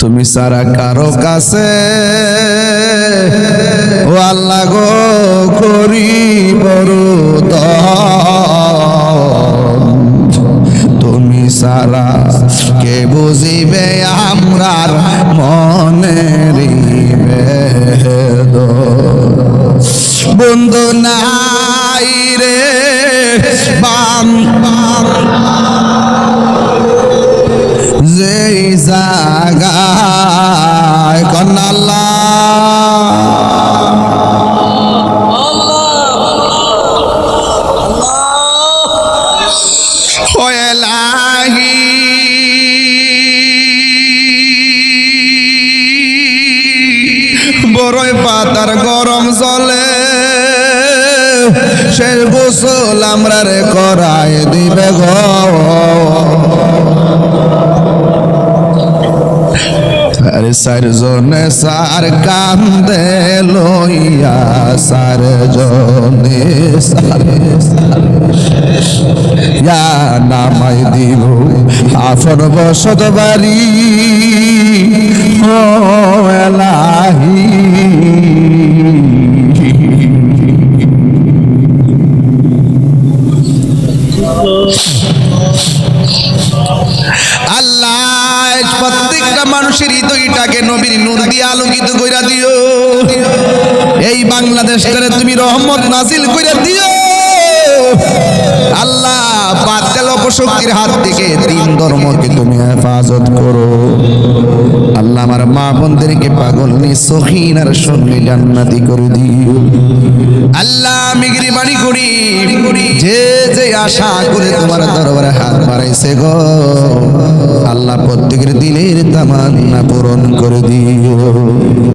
তুমি সারা কারো কাছে ও আল্লাহ গো করি বড় দয়াল। তুমি সারা কে বুঝিবে আমরার মনের বেদনা। বন্ধু নাই রে যেই জাগায় কন্যা আল্লাহ এলাহি বড়ই পাতার গরম জলে সে গোসল আমরা রে করায় দিবে গো। আরে সার জনে সার কান্দে লইয়া সার জনে সার নামাই দিব আফর বসত বাড়ি ও এলাহি। আল্লাহ প্রত্যেকটা মানুষের হৃদয়টাকে নবীর নূর দিয়ে আলোকিত কইরা দিও। এই বাংলাদেশটারে তুমি রহমত নাজিল কইরা দিও আল্লাহ। বাতিল অপশক্তির হাত থেকে দিন ধর্মকে তুমি হেফাজত করো আল্লাহ। আমার মা বোনদেরকে পাগল নি সখিন আর সঙ্গে জান্নাতি করে দিও আল্লাহ। মেহেরবানি করি যে যে আশা করে তোমার দরবারে হাত বাড়াইছে গো আল্লাহ প্রত্যেকের দিলের তামান্না পূরণ করে দিও।